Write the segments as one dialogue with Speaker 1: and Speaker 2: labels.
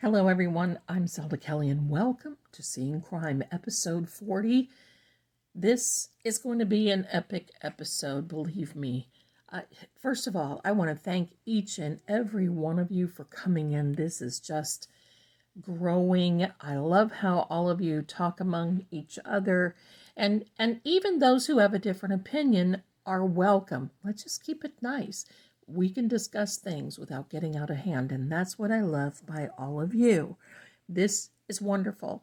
Speaker 1: Hello, everyone. I'm Zelda Kelly, and welcome to Seeing Crime, episode 40. This is going to be an epic episode, believe me. First of all, I want to thank each and every one of you for coming in. This is just growing. I love how all of you talk among each other, and even those who have a different opinion are welcome. Let's just keep it nice. We can discuss things without getting out of hand, and that's what I love by all of you. This is wonderful.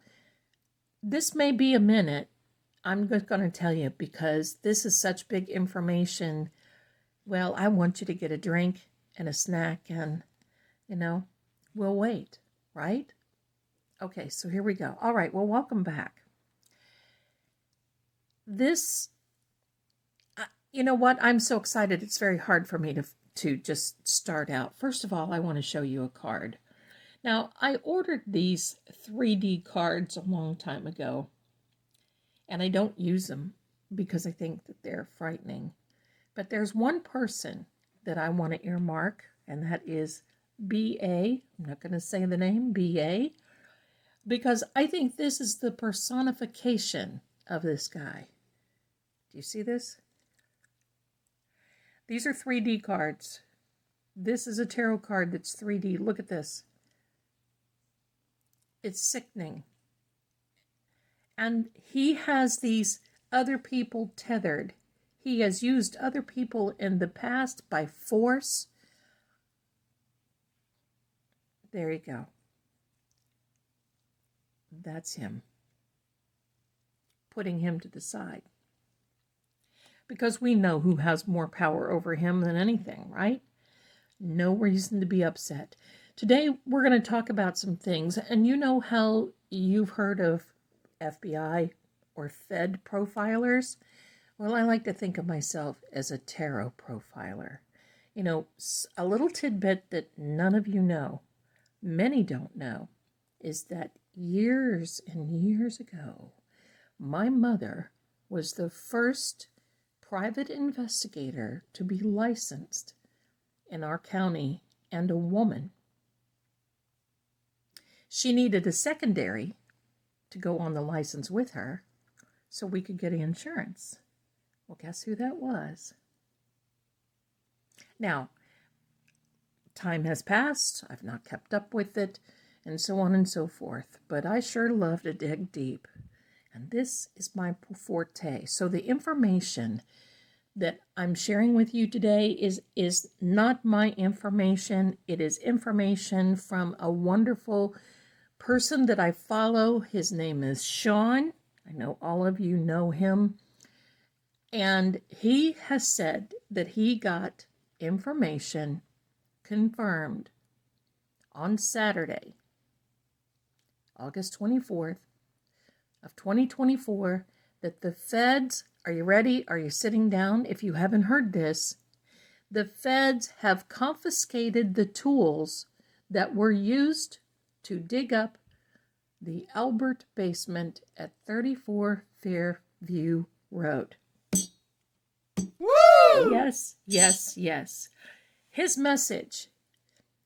Speaker 1: This may be a minute. I'm just going to tell you because this is such big information. Well, I want you to get a drink and a snack, and, we'll wait, right? Okay, so here we go. All right, well, welcome back. This, you know what? I'm so excited. It's very hard for me to just start out. First of all, I want to show you a card. Now, I ordered these 3D cards a long time ago, and I don't use them because I think that they're frightening. But there's one person that I want to earmark, and that is B.A. I'm not going to say the name, B.A., because I think this is the personification of this guy. Do you see this? These are 3D cards. This is a tarot card that's 3D. Look at this. It's sickening. And he has these other people tethered. He has used other people in the past by force. There you go. That's him. Putting him to the side. Because we know who has more power over him than anything, right? No reason to be upset. Today, we're going to talk about some things. And you know how you've heard of FBI or Fed profilers? Well, I like to think of myself as a tarot profiler. You know, a little tidbit that none of you know, many don't know, is that years and years ago, my mother was the first private investigator to be licensed in our county, and a woman. She needed a secondary to go on the license with her so we could get insurance. Well, guess who that was? Now, time has passed. I've not kept up with it, and so on and so forth. But I sure love to dig deep. And this is my forte. So the information that I'm sharing with you today is not my information. It is information from a wonderful person that I follow. His name is Sean. I know all of you know him. And he has said that he got information confirmed on Saturday, August 24th of 2024, that the feds, are you ready? Are you sitting down? If you haven't heard this, the feds have confiscated the tools that were used to dig up the Albert basement at 34 Fairview Road. Woo! Yes, yes, yes. His message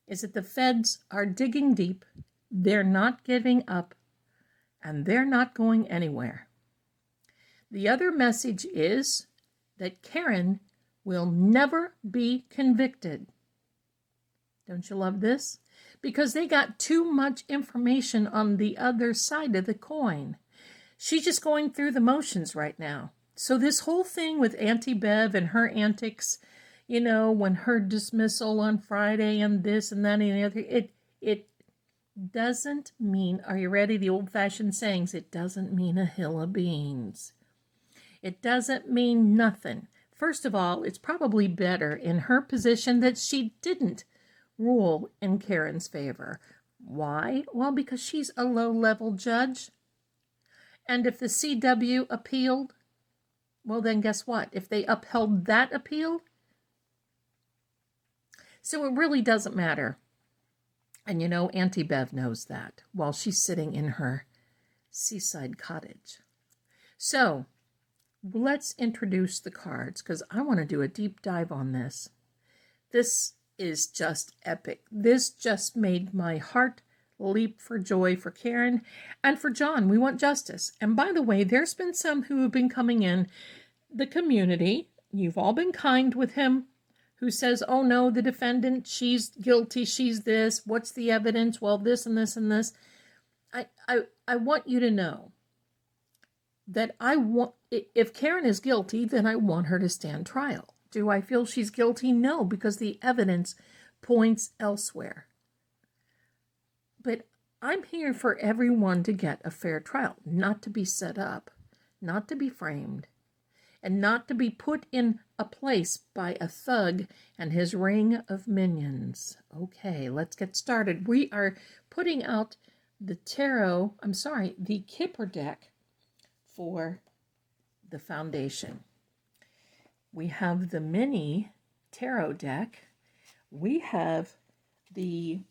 Speaker 1: is that the feds are digging deep, they're not giving up, and they're not going anywhere. The other message is that Karen will never be convicted. Don't you love this? Because they got too much information on the other side of the coin. She's just going through the motions right now. So this whole thing with Auntie Bev and her antics, when her dismissal on Friday and this and that and the other, it doesn't mean, are you ready? The old-fashioned sayings, it doesn't mean a hill of beans. It doesn't mean nothing. First of all, it's probably better in her position that she didn't rule in Karen's favor. Why? Well, because she's a low-level judge. And if the CW appealed, well, then guess what? If they upheld that appeal, so it really doesn't matter. And Auntie Bev knows that while she's sitting in her seaside cottage. So let's introduce the cards because I want to do a deep dive on this. This is just epic. This just made my heart leap for joy for Karen and for John. We want justice. And by the way, there's been some who have been coming in the community. You've all been kind with him, who says, oh no, the defendant, she's guilty, she's this, what's the evidence? Well, this and this and this. I want you to know that if Karen is guilty, then I want her to stand trial. Do I feel she's guilty? No, because the evidence points elsewhere. But I'm here for everyone to get a fair trial, not to be set up, not to be framed, and not to be put in a place by a thug and his ring of minions. Okay, let's get started. We are putting out the the Kipper deck for the foundation. We have the mini tarot deck. We have the,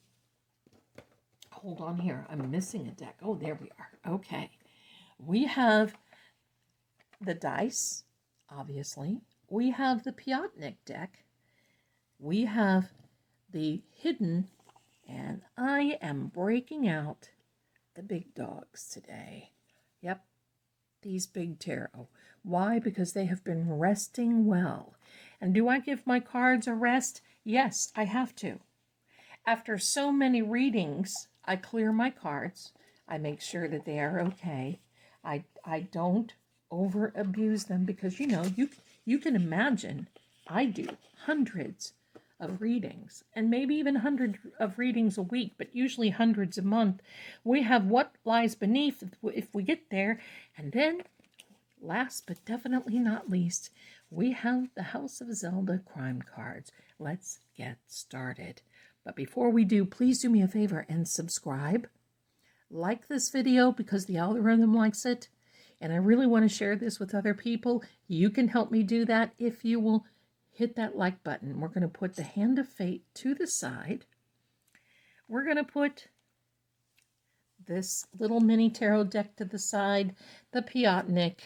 Speaker 1: hold on here, I'm missing a deck. Oh, there we are. Okay. We have the dice, obviously. We have the Piatnik deck. We have the hidden, and I am breaking out the big dogs today. Yep, these big tarot. Why? Because they have been resting well. And do I give my cards a rest? Yes, I have to. After so many readings, I clear my cards. I make sure that they are okay. I don't over abuse them because, you know, you can imagine I do hundreds of readings and maybe even hundreds of readings a week, but usually hundreds a month. We have what lies beneath if we get there. And then last but definitely not least, we have the House of Zelda crime cards. Let's get started. But before we do, please do me a favor and subscribe. Like this video because the algorithm likes it. And I really want to share this with other people. You can help me do that if you will hit that like button. We're going to put the Hand of Fate to the side. We're going to put this little mini tarot deck to the side, the Piatnik,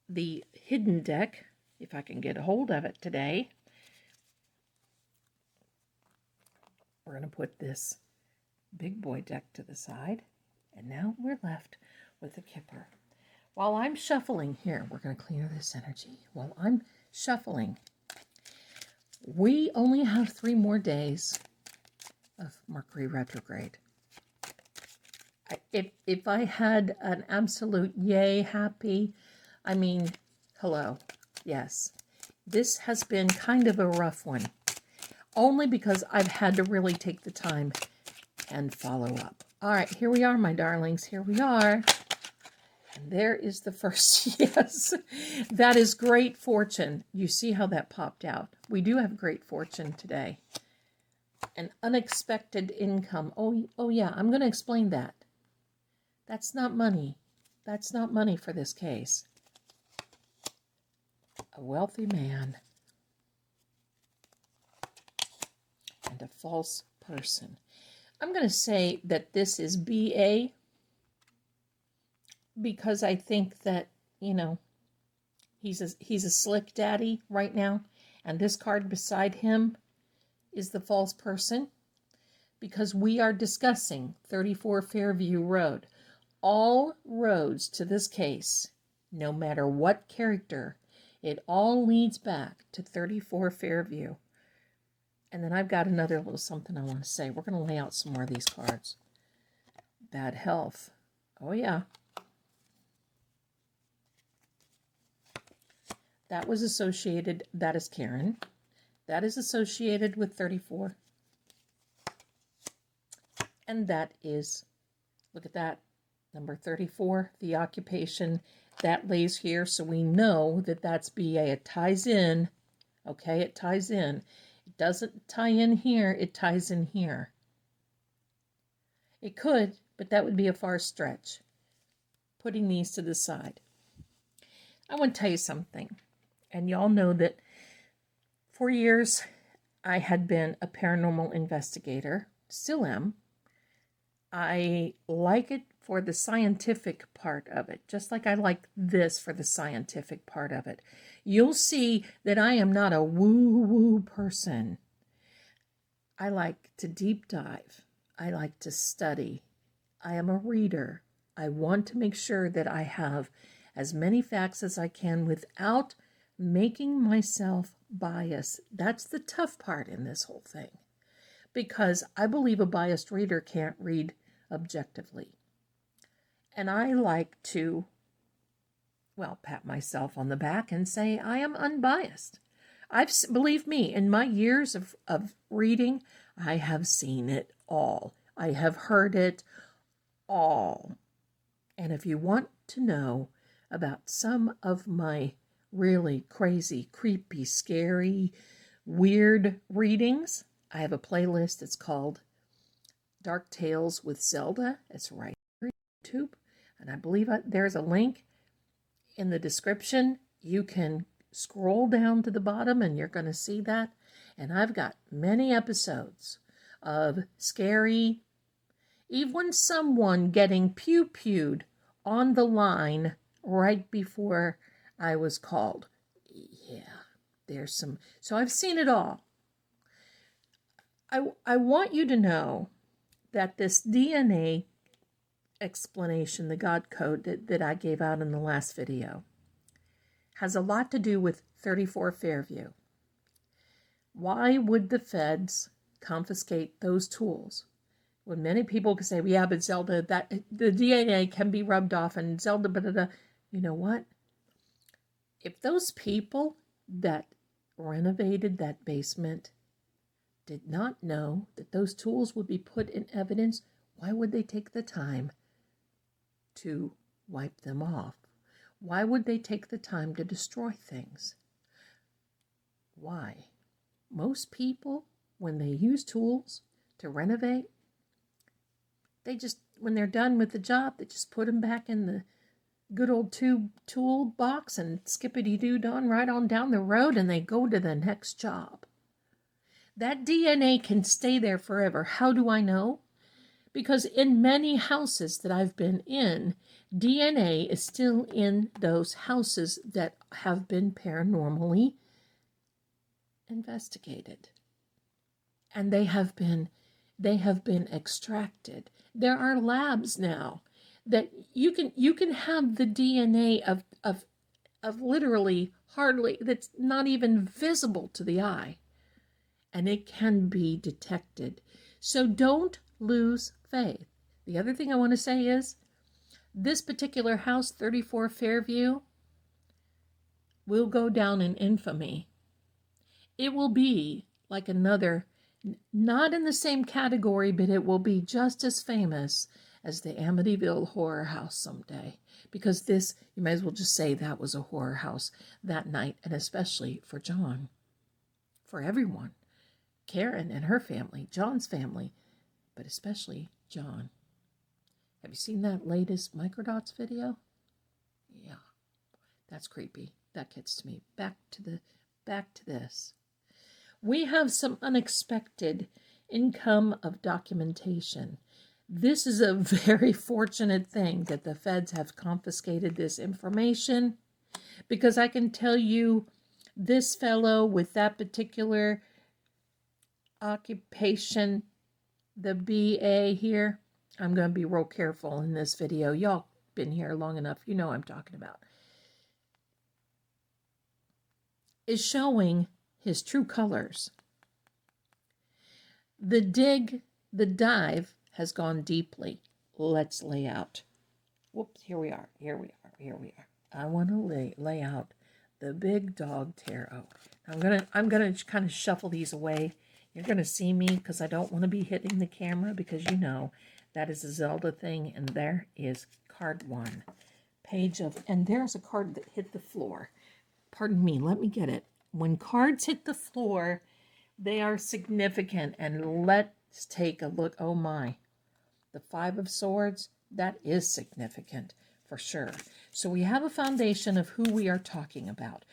Speaker 1: the hidden deck, if I can get a hold of it today. We're going to put this big boy deck to the side. And now we're left with the Kipper. While I'm shuffling here, we're going to clear this energy. While I'm shuffling, we only have 3 more days of Mercury retrograde. If I had an absolute yay, happy, I mean, hello, yes. This has been kind of a rough one, only because I've had to really take the time and follow up. All right, here we are, my darlings. Here we are. And there is the first. Yes, that is great fortune. You see how that popped out. We do have great fortune today. An unexpected income. Oh yeah, I'm going to explain that. That's not money. That's not money for this case. A wealthy man and a false person. I'm going to say that this is BA because I think that, you know, he's a slick daddy right now. And this card beside him is the false person because we are discussing 34 Fairview Road. All roads to this case, no matter what character, it all leads back to 34 Fairview. And then I've got another little something I want to say. We're going to lay out some more of these cards. Bad health. Oh, yeah. That was associated. That is Karen. That is associated with 34. And that is, look at that, number 34, the occupation. That lays here, so we know that that's BA. It ties in. Okay, it ties in. It doesn't tie in here, it ties in here. It could, but that would be a far stretch. Putting these to the side. I want to tell you something. And y'all know that for years I had been a paranormal investigator. Still am. I like it for the scientific part of it, just like I like this for the scientific part of it. You'll see that I am not a woo-woo person. I like to deep dive. I like to study. I am a reader. I want to make sure that I have as many facts as I can without making myself biased. That's the tough part in this whole thing, because I believe a biased reader can't read objectively. And I like to, well, pat myself on the back and say I am unbiased. Believe me, in my years of reading, I have seen it all. I have heard it all. And if you want to know about some of my really crazy, creepy, scary, weird readings, I have a playlist. It's called Dark Tales with Zelda. It's right here on YouTube. And I believe there's a link in the description. You can scroll down to the bottom and you're going to see that. And I've got many episodes of scary, even someone getting pew-pewed on the line right before I was called. Yeah, there's some. So I've seen it all. I want you to know that this DNA explanation, the God code that I gave out in the last video, has a lot to do with 34 Fairview. Why would the feds confiscate those tools? When many people can say, well, yeah, but Zelda, that the DNA can be rubbed off and Zelda, blah, blah, blah. You know what? If those people that renovated that basement did not know that those tools would be put in evidence, why would they take the time to wipe them off? Why would they take the time to destroy things? Why? Most people, when they use tools to renovate, they just, when they're done with the job, they just put them back in the good old tool box and skippity-doo-don right on down the road, and they go to the next job. That DNA can stay there forever. How do I know? Because in many houses that I've been in, DNA is still in those houses that have been paranormally investigated. And they have been extracted. There are labs now that you can have the DNA of literally hardly, that's not even visible to the eye, and it can be detected. So don't lose faith. The other thing I want to say is this particular house, 34 Fairview, will go down in infamy. It will be like another, not in the same category, but it will be just as famous as the Amityville Horror House someday. Because this, you might as well just say that was a horror house that night, and especially for John, for everyone. Karen and her family, John's family, but especially John. Have you seen that latest Microdots video? Yeah, that's creepy. That gets to me. Back to this. We have some unexpected income of documentation. This is a very fortunate thing that the feds have confiscated this information, because I can tell you this fellow with that particular occupation, the BA here, I'm going to be real careful in this video. Y'all been here long enough. You know what I'm talking about. Is showing his true colors. The dive has gone deeply. Let's lay out. Whoops, here we are. I want to lay out the big dog tarot. I'm gonna kind of shuffle these away. You're gonna see me because I don't want to be hitting the camera, because you know that is a Zelda thing. And there is card 1, page of, and there's a card that hit the floor. Pardon me, let me get it. When cards hit the floor, they are significant. And let's take a look. Oh my, the 5 of Swords, that is significant for sure. So we have a foundation of who we are talking about.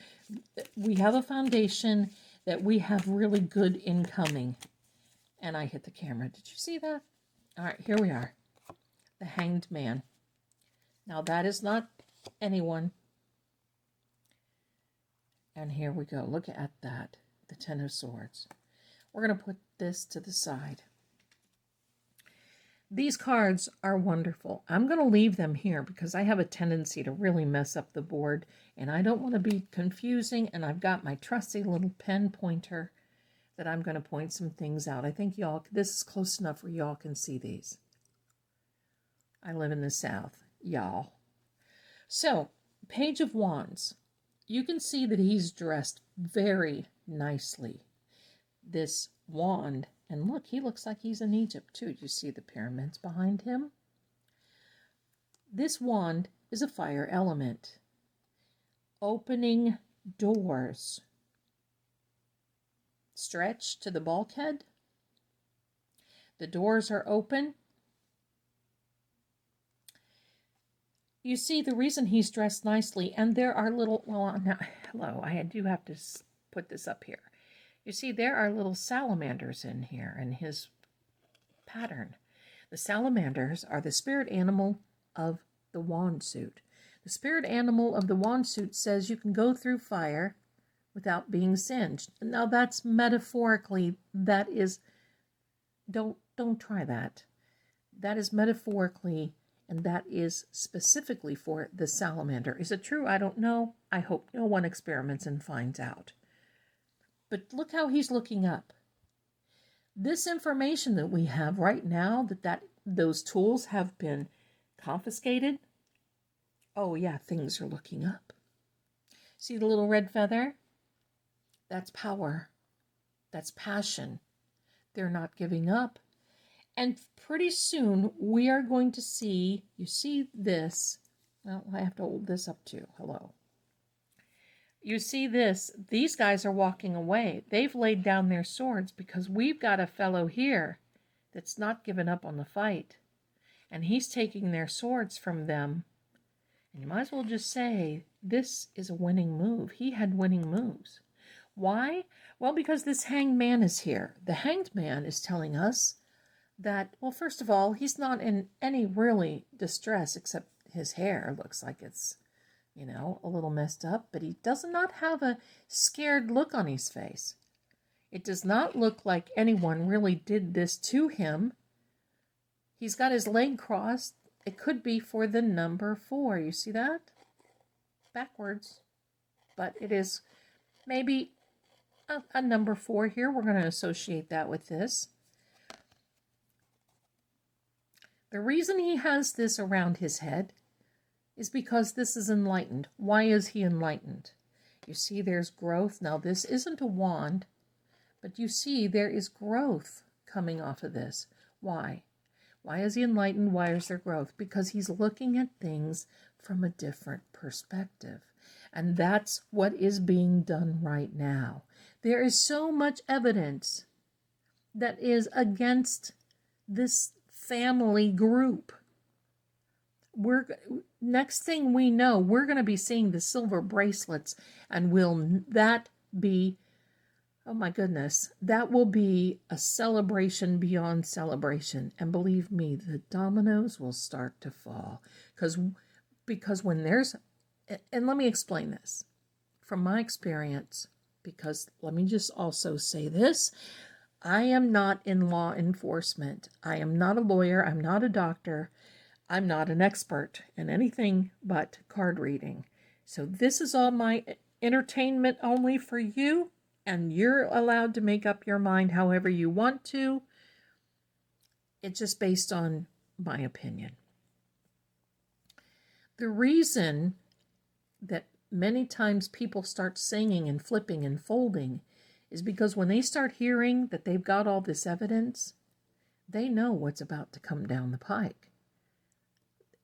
Speaker 1: We have a foundation that we have really good incoming. And I hit the camera. Did you see that? All right, here we are. The Hanged Man. Now that is not anyone. And here we go. Look at that. The 10 of Swords. We're going to put this to the side. These cards are wonderful. I'm going to leave them here because I have a tendency to really mess up the board, and I don't want to be confusing, and I've got my trusty little pen pointer that I'm going to point some things out. I think y'all, this is close enough where y'all can see these. I live in the South, y'all. So, Page of Wands. You can see that he's dressed very nicely. This wand, and look, he looks like he's in Egypt too. You see the pyramids behind him? This wand is a fire element. Opening doors. Stretch to the bulkhead. The doors are open. You see the reason he's dressed nicely, and there are little, well, now, hello, I do have to put this up here. You see, there are little salamanders in here in his pattern. The salamanders are the spirit animal of the wand suit. The spirit animal of the wand suit says you can go through fire without being singed. Now that's metaphorically, that is, don't try that. That is metaphorically, and that is specifically for the salamander. Is it true? I don't know. I hope no one experiments and finds out. But look how he's looking up. This information that we have right now, that those tools have been confiscated. Oh yeah, things are looking up. See the little red feather? That's power. That's passion. They're not giving up. And pretty soon we are going to see, you see this, well, I have to hold this up too, hello. You see this, these guys are walking away. They've laid down their swords because we've got a fellow here that's not given up on the fight. And he's taking their swords from them. And you might as well just say, this is a winning move. He had winning moves. Why? Well, because this hanged man is here. The hanged man is telling us that, well, first of all, he's not in any really distress except his hair looks like it's, you know, a little messed up, but he does not have a scared look on his face. It does not look like anyone really did this to him. He's got his leg crossed. It could be for the number 4. You see that? Backwards. But it is maybe a number 4 here. We're going to associate that with this. The reason he has this around his head is because this is enlightened. Why is he enlightened? You see there's growth. Now this isn't a wand, but you see there is growth coming off of this. Why? Why is he enlightened? Why is there growth? Because he's looking at things from a different perspective. And that's what is being done right now. There is so much evidence that is against this family group. Next thing we know, we're going to be seeing the silver bracelets, and will that be, oh my goodness, that will be a celebration beyond celebration. And believe me, the dominoes will start to fall. Because when there's, and let me explain this from my experience, because let me just also say this, I am not in law enforcement. I am not a lawyer. I'm not a doctor. I'm not an expert in anything but card reading. So this is all my entertainment only for you, and you're allowed to make up your mind however you want to. It's just based on my opinion. The reason that many times people start singing and flipping and folding is because when they start hearing that they've got all this evidence, they know what's about to come down the pike.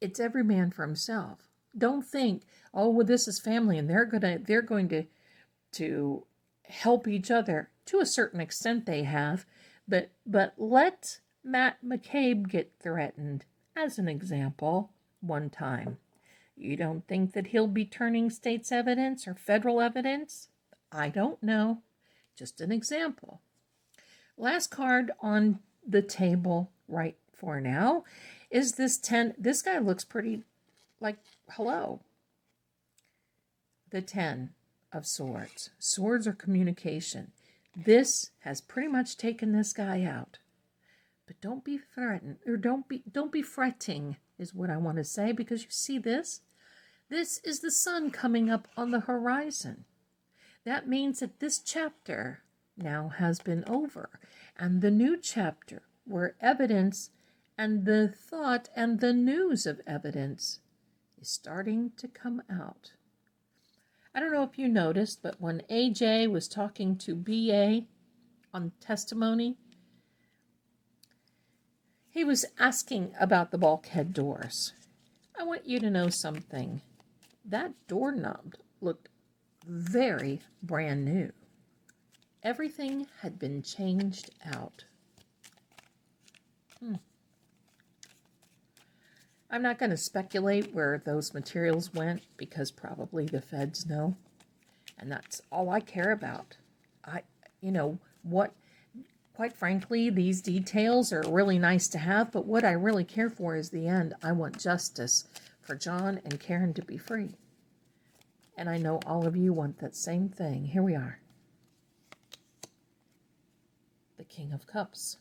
Speaker 1: It's every man for himself. Don't think, oh, well, this is family and they're going to help each other. To a certain extent they have, but let Matt McCabe get threatened as an example one time. You don't think that he'll be turning state's evidence or federal evidence? I don't know. Just an example. Last card on the table right for now is this 10. This guy looks pretty like, hello. The 10 of swords. Swords are communication. This has pretty much taken this guy out. But don't be threatened, or don't be fretting, is what I want to say, because you see this? This is the sun coming up on the horizon. That means that this chapter now has been over, and the new chapter, where evidence and the thought and the news of evidence is starting to come out. I don't know if you noticed, but when AJ was talking to BA on testimony, he was asking about the bulkhead doors. I want you to know something. That doorknob looked very brand new. Everything had been changed out. I'm not going to speculate where those materials went, because probably the feds know. And that's all I care about. Quite frankly, these details are really nice to have, but what I really care for is the end. I want justice for John and Karen to be free. And I know all of you want that same thing. Here we are. The King of Cups.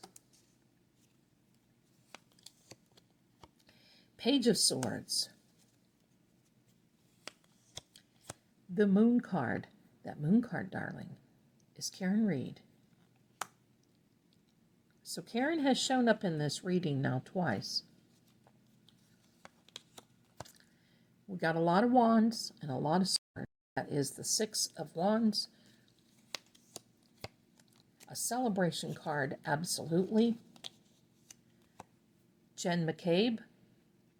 Speaker 1: Page of Swords. The Moon card. That Moon card, darling, is Karen Reed. So Karen has shown up in this reading now twice. We got a lot of wands and a lot of swords. That is the Six of Wands. A celebration card, absolutely. Jen McCabe,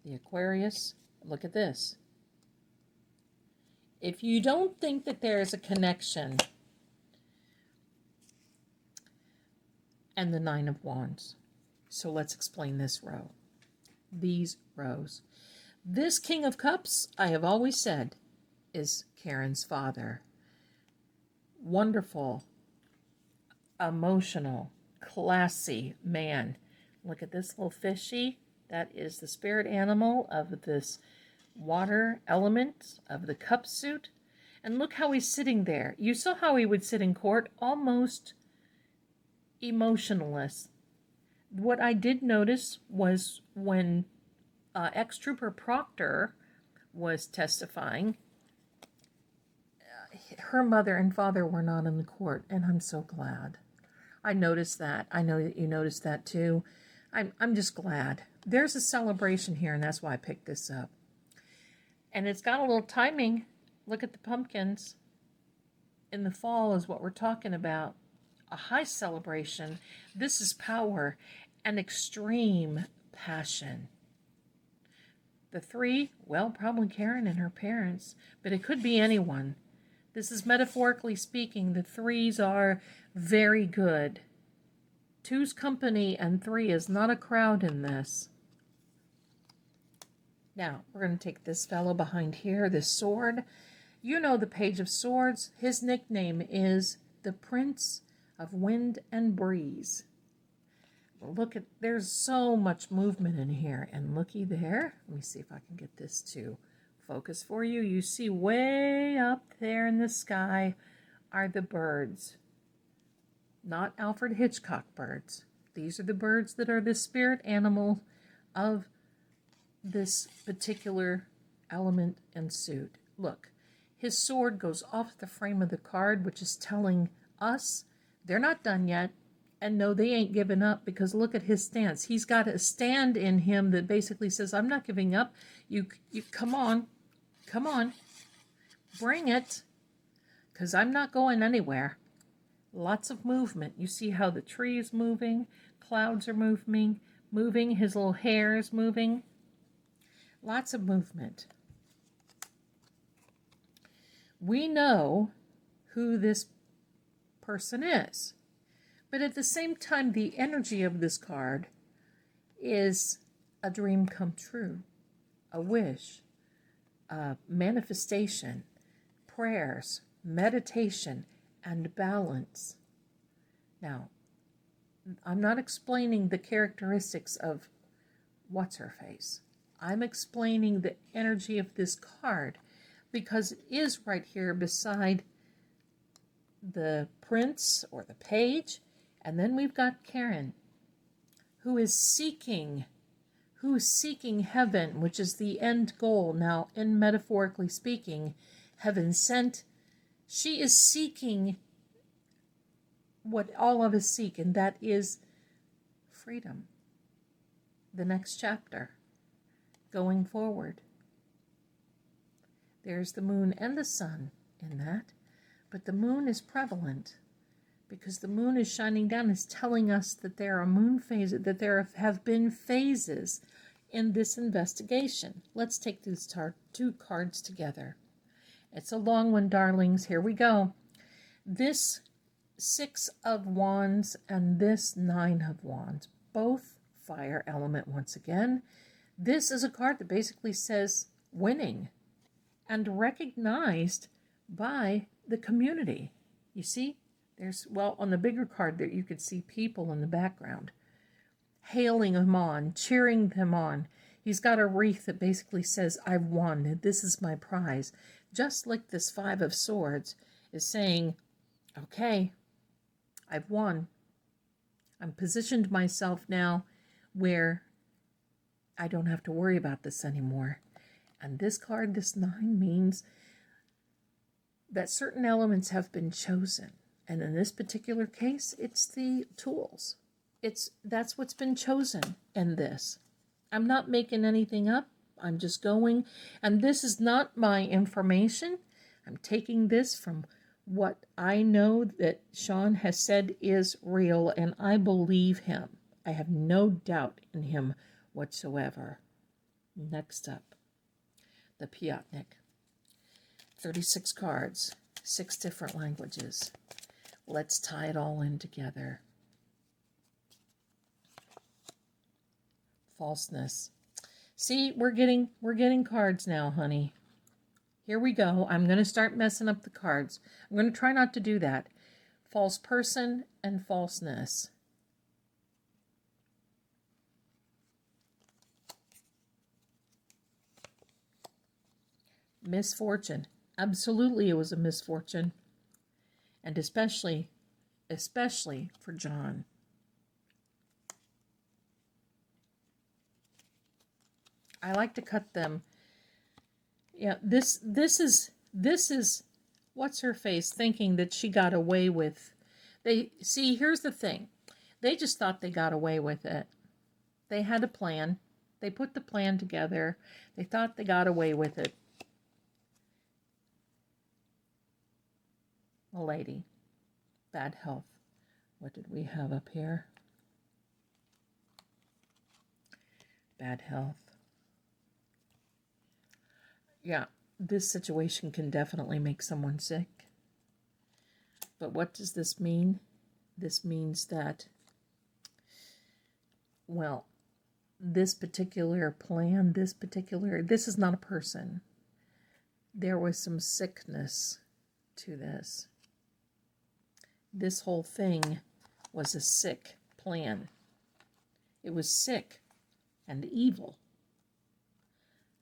Speaker 1: the Aquarius. Look at this. If you don't think that there is a connection, and the Nine of Wands. So let's explain this row. These rows. This King of Cups, I have always said, is Karen's father. Wonderful, emotional, classy man. Look at this little fishy. That is the spirit animal of this water element of the cup suit. And look how he's sitting there. You saw how he would sit in court, almost emotionless. What I did notice was when ex-trooper Proctor was testifying, her mother and father were not in the court, and I'm so glad. I noticed that. I know that you noticed that too. I'm just glad. There's a celebration here, and that's why I picked this up. And it's got a little timing. Look at the pumpkins. In the fall is what we're talking about. A high celebration. This is power and extreme passion. The three, well, probably Karen and her parents, but it could be anyone. This is metaphorically speaking. The threes are very good. Two's company and three is not a crowd in this. Now, we're going to take this fellow behind here, this sword. You know the Page of Swords. His nickname is the Prince of Wind and Breeze. Look at, there's so much movement in here. And looky there. Let me see if I can get this to focus for you. You see way up there in the sky are the birds. Not Alfred Hitchcock birds. These are the birds that are the spirit animal of this particular element and suit. Look, his sword goes off the frame of the card, which is telling us they're not done yet. And no, they ain't giving up, because look at his stance. He's got a stand in him that basically says, I'm not giving up. You come on, bring it, because I'm not going anywhere. Lots of movement. You see how the tree is moving, clouds are moving, his little hair is moving. Lots of movement. We know who this person is. But at the same time, the energy of this card is a dream come true, a wish, a manifestation, prayers, meditation, and balance. Now, I'm not explaining the characteristics of what's-her-face. I'm explaining the energy of this card, because it is right here beside the prince or the page, and then we've got Karen, who is seeking heaven, which is the end goal. Now, in metaphorically speaking, heaven sent, she is seeking what all of us seek, and that is freedom. The next chapter, going forward. There's the moon and the sun in that, but the moon is prevalent because the moon is shining down. It's telling us that there are moon phases, that there have been phases in this investigation. Let's take these two cards together. It's a long one, darlings. Here we go. This 6 of Wands and this 9 of Wands, both fire element once again. This is a card that basically says winning and recognized by the community. You see, there's, well, on the bigger card there you could see people in the background hailing him on, cheering them on. He's got a wreath that basically says, I've won, this is my prize. Just like this 5 of Swords is saying, okay, I've won. I'm positioned myself now where I don't have to worry about this anymore. And this card, this 9, means that certain elements have been chosen. And in this particular case, it's the tools. That's what's been chosen in this. I'm not making anything up. I'm just going. And this is not my information. I'm taking this from what I know that Sean has said is real, and I believe him. I have no doubt in him whatsoever. Next up, the Piatnik. 36 cards, 6 different languages. Let's tie it all in together. Falseness. See, we're getting cards now, honey. Here we go. I'm going to start messing up the cards. I'm going to try not to do that. False person and falseness. Misfortune. Absolutely, it was a misfortune. And especially for John. I like to cut them. Yeah, this is what's her face thinking that she got away with. See, here's the thing. They just thought they got away with it. They had a plan. They put the plan together. They thought they got away with it. A lady. Bad health. What did we have up here? Bad health. Yeah, this situation can definitely make someone sick. But what does this mean? This means that, well, this particular plan, this is not a person. There was some sickness to this. This whole thing was a sick plan. It was sick and evil.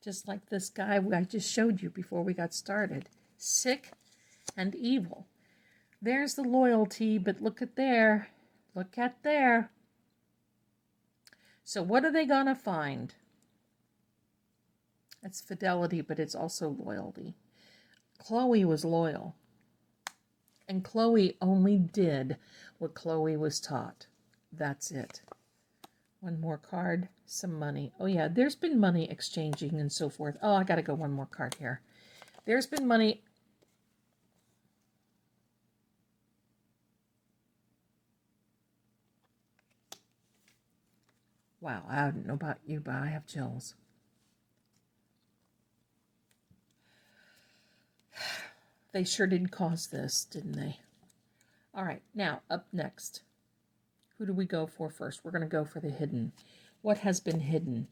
Speaker 1: Just like this guy I just showed you before we got started. Sick and evil. There's the loyalty, but look at there. Look at there. So what are they going to find? It's fidelity, but it's also loyalty. Chloe was loyal. And Chloe only did what Chloe was taught. That's it. One more card, some money. Oh yeah, there's been money exchanging and so forth. Oh, I gotta go one more card here. There's been money. Wow, I don't know about you, but I have chills. They sure did cause this, didn't they? All right, now up next. Who do we go for first? We're going to go for the hidden. What has been hidden?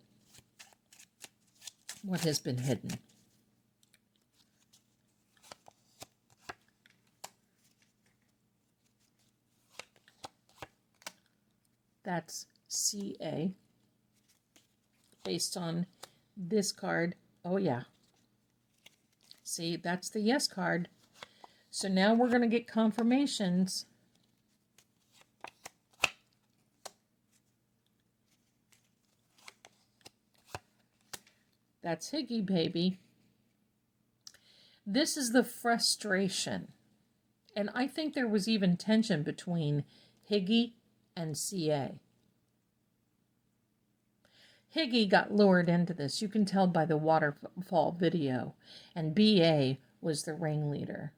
Speaker 1: What has been hidden? That's CA. Based on this card. Oh, yeah. See, that's the yes card. So now we're going to get confirmations. That's Higgy, baby. This is the frustration. And I think there was even tension between Higgy and CA. Higgy got lured into this. You can tell by the waterfall video. And BA was the ringleader.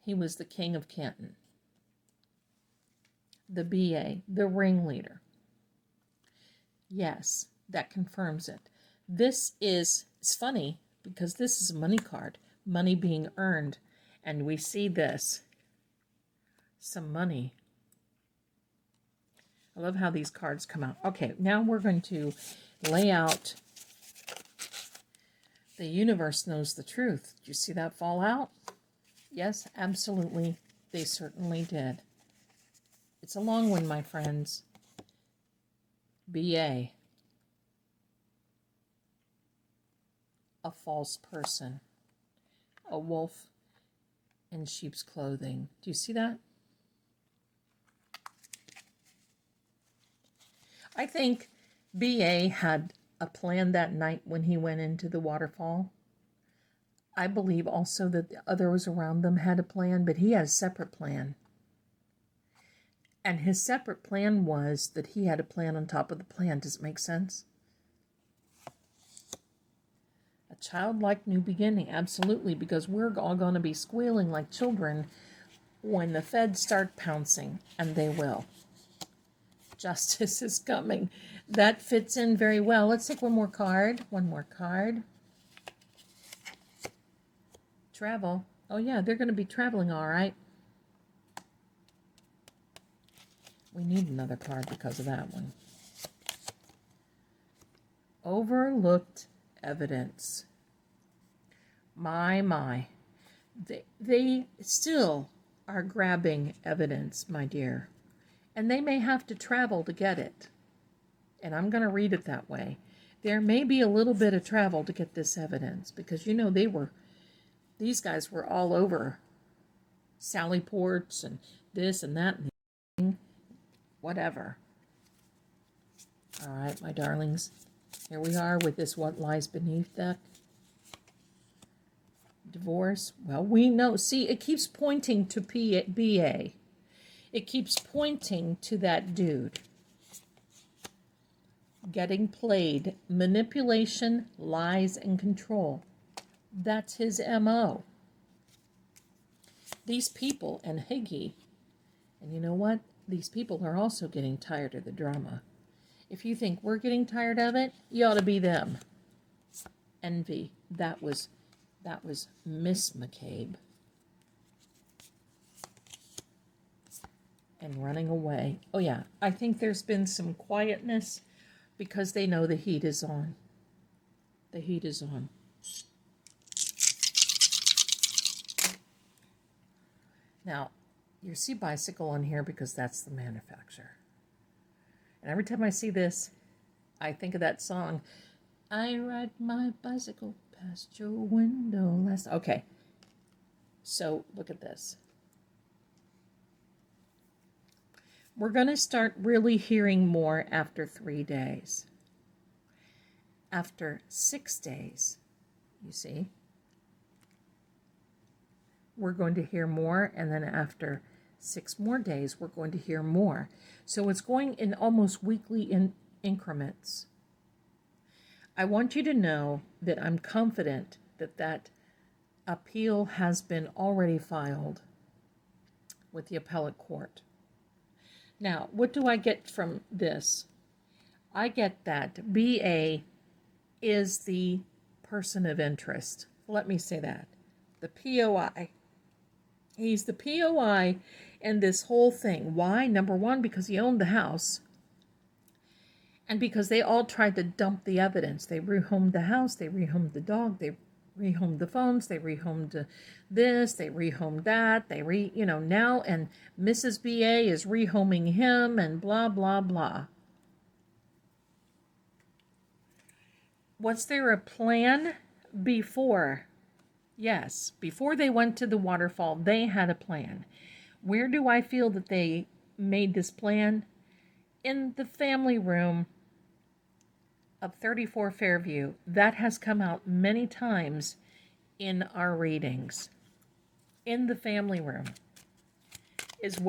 Speaker 1: He was the king of Canton. The BA, the ringleader. Yes, that confirms it. It's funny because this is a money card. Money being earned. And we see this. Some money. I love how these cards come out. Okay, now we're going to lay out the universe knows the truth. Did you see that fall out? Yes, absolutely. They certainly did. It's a long one, my friends. BA. A false person. A wolf in sheep's clothing. Do you see that? I think BA had a plan that night when he went into the waterfall. I believe also that the others around them had a plan, but he had a separate plan. And his separate plan was that he had a plan on top of the plan. Does it make sense? A childlike new beginning, absolutely, because we're all going to be squealing like children when the feds start pouncing, and they will. Justice is coming. That fits in very well. Let's take one more card. One more card. Travel. Oh, yeah, they're going to be traveling, all right. We need another card because of that one. Overlooked evidence. My. They still are grabbing evidence, my dear. And they may have to travel to get it. And I'm going to read it that way. There may be a little bit of travel to get this evidence. Because, you know, these guys were all over Sally Ports and this and that and the thing. Whatever. All right, my darlings. Here we are with this What Lies Beneath deck. Divorce. Well, we know. See, it keeps pointing to BA. It keeps pointing to that dude. Getting played. Manipulation, lies, and control. That's his MO. These people and Higgy, and you know what? These people are also getting tired of the drama. If you think we're getting tired of it, you ought to be them. Envy. That was Miss McCabe. And running away. Oh yeah, I think there's been some quietness because they know the heat is on. The heat is on. Now, you see bicycle on here because that's the manufacturer. And every time I see this, I think of that song. I ride my bicycle past your window last... Okay, so look at this. We're going to start really hearing more after 3 days. After 6 days, you see, we're going to hear more, and then after 6 more days, we're going to hear more. So it's going in almost weekly increments. I want you to know that I'm confident that that appeal has been already filed with the appellate court. Now, what do I get from this? I get that BA is the person of interest. Let me say that. The POI. He's the POI in this whole thing. Why? Number one, because he owned the house. And because they all tried to dump the evidence. They rehomed the house. They rehomed the dog. They rehomed the phones. They rehomed this. They rehomed that. Now, and Mrs. BA is rehoming him and blah, blah, blah. Was there a plan before Yes, before they went to the waterfall, they had a plan. Where do I feel that they made this plan? In the family room of 34 Fairview. That has come out many times in our readings. In the family room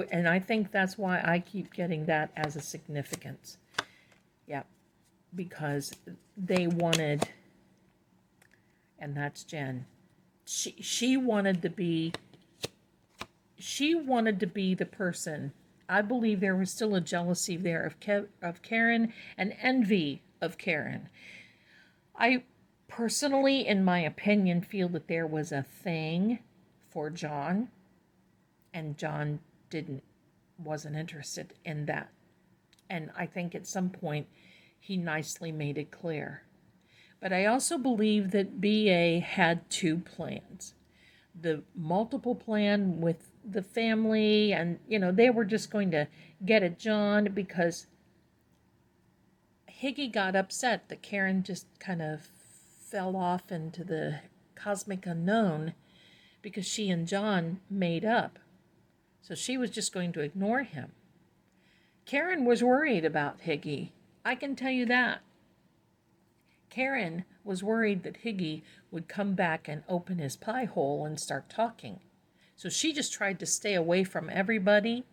Speaker 1: and I think that's why I keep getting that as a significance. Yeah, because they wanted, and that's Jen. She wanted to be the person. I believe there was still a jealousy there of Karen, and envy of Karen. I personally, in my opinion, feel that there was a thing for John, and John wasn't interested in that. And I think at some point he nicely made it clear. But I also believe that BA had two plans. The multiple plan with the family, and they were just going to get at John because Higgy got upset that Karen just kind of fell off into the cosmic unknown because she and John made up. So she was just going to ignore him. Karen was worried about Higgy. I can tell you that. Karen was worried that Higgy would come back and open his pie hole and start talking. So she just tried to stay away from everybody.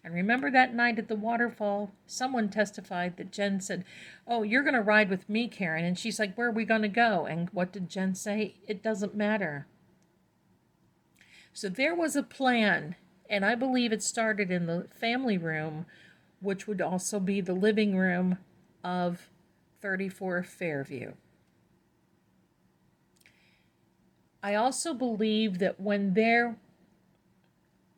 Speaker 1: And remember that night at the waterfall, someone testified that Jen said, "Oh, you're going to ride with me, Karen." And she's like, "Where are we going to go?" And what did Jen say? "It doesn't matter." So there was a plan, and I believe it started in the family room, which would also be the living room of 34 Fairview. I also believe that when there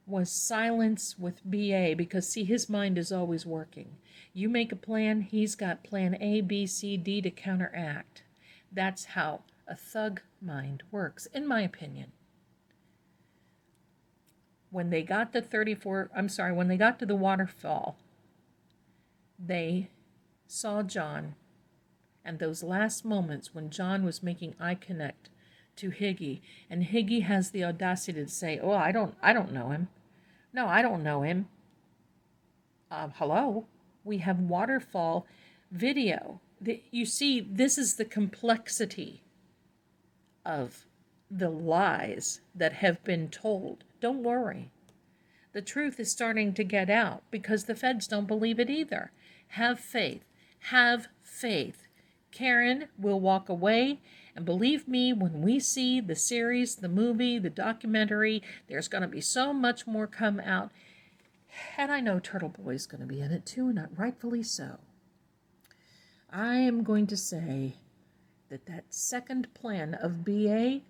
Speaker 1: was silence with BA, because see, his mind is always working. You make a plan, he's got plan A, B, C, D to counteract. That's how a thug mind works, in my opinion. When they got to when they got to the waterfall, they saw John, and those last moments when John was making eye contact to Higgy, and Higgy has the audacity to say, "Oh, I don't know him. No, I don't know him." Hello? We have waterfall video. You see, this is the complexity of the lies that have been told. Don't worry. The truth is starting to get out because the feds don't believe it either. Have faith. Have faith. Karen will walk away, and believe me, when we see the series, the movie, the documentary, there's going to be so much more come out. And I know Turtle Boy's going to be in it too, and rightfully so. I am going to say that second plan of BA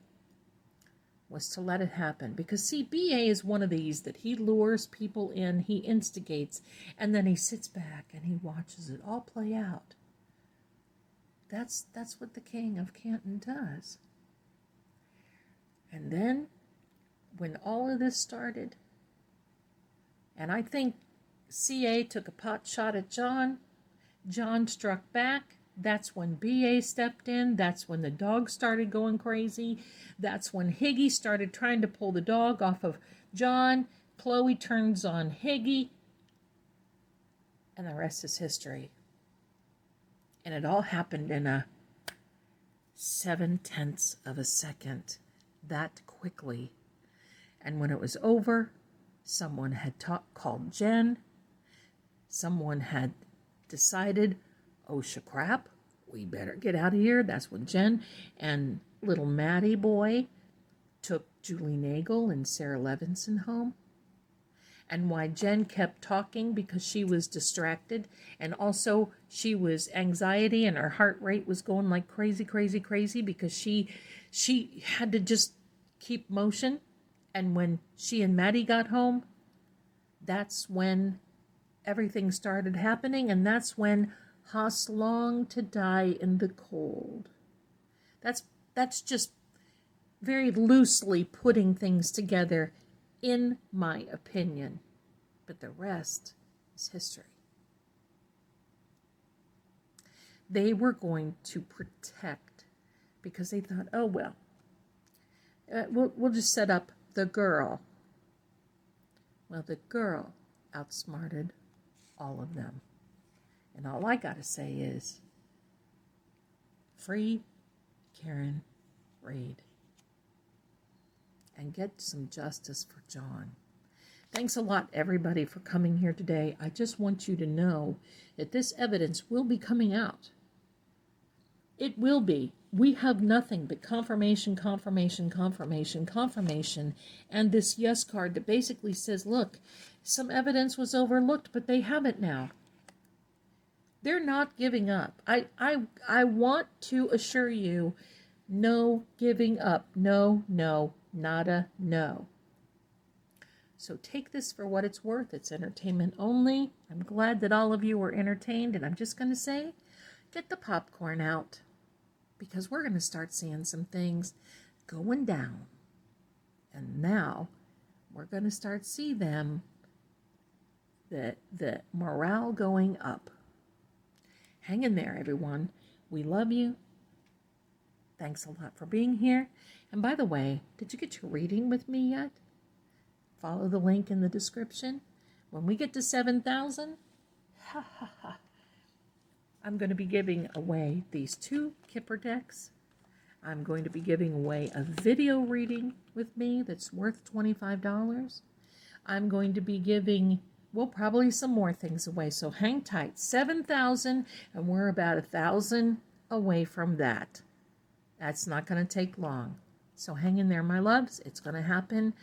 Speaker 1: was to let it happen. Because, see, BA is one of these that he lures people in, he instigates, and then he sits back and he watches it all play out. That's what the king of Canton does. And then, when all of this started, and I think CA took a pot shot at John, John struck back. That's when BA stepped in. That's when the dog started going crazy. That's when Higgy started trying to pull the dog off of John. Chloe turns on Higgy. And the rest is history. And it all happened in a 0.7 of a second. That quickly. And when it was over, someone had called Jen. Someone had decided, "Oh, crap, we better get out of here." That's when Jen and little Maddie boy took Julie Nagel and Sarah Levinson home. And why Jen kept talking, because she was distracted, and also she was anxiety, and her heart rate was going like crazy, crazy, crazy, because she had to just keep motion. And when she and Maddie got home, that's when everything started happening, and that's when Haas longed to die in the cold. That's just very loosely putting things together, in my opinion. But the rest is history. They were going to protect, because they thought, oh, well, we'll just set up the girl. Well, the girl outsmarted all of them. And all I got to say is, free Karen Reed. And get some justice for John. Thanks a lot, everybody, for coming here today. I just want you to know that this evidence will be coming out. It will be. We have nothing but confirmation, confirmation, confirmation, confirmation, and this yes card that basically says, look, some evidence was overlooked, but they have it now. They're not giving up. I want to assure you, no giving up. No, no, nada, no. So take this for what it's worth. It's entertainment only. I'm glad that all of you were entertained, and I'm just going to say, get the popcorn out, because we're going to start seeing some things going down. And now we're going to start see them, the morale going up. Hang in there, everyone. We love you. Thanks a lot for being here. And by the way, did you get your reading with me yet? Follow the link in the description. When we get to 7,000, I'm going to be giving away these 2 Kipper decks. I'm going to be giving away a video reading with me that's worth $25. I'm going to be giving, well, probably some more things away. So hang tight. 7,000, and we're about 1,000 away from that. That's not going to take long. So hang in there, my loves. It's going to happen.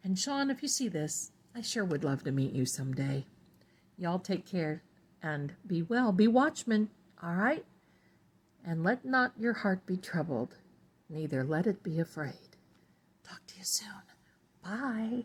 Speaker 1: And Sean, if you see this, I sure would love to meet you someday. Y'all take care and be well. Be watchmen, all right? And let not your heart be troubled, neither let it be afraid. Talk to you soon. Bye.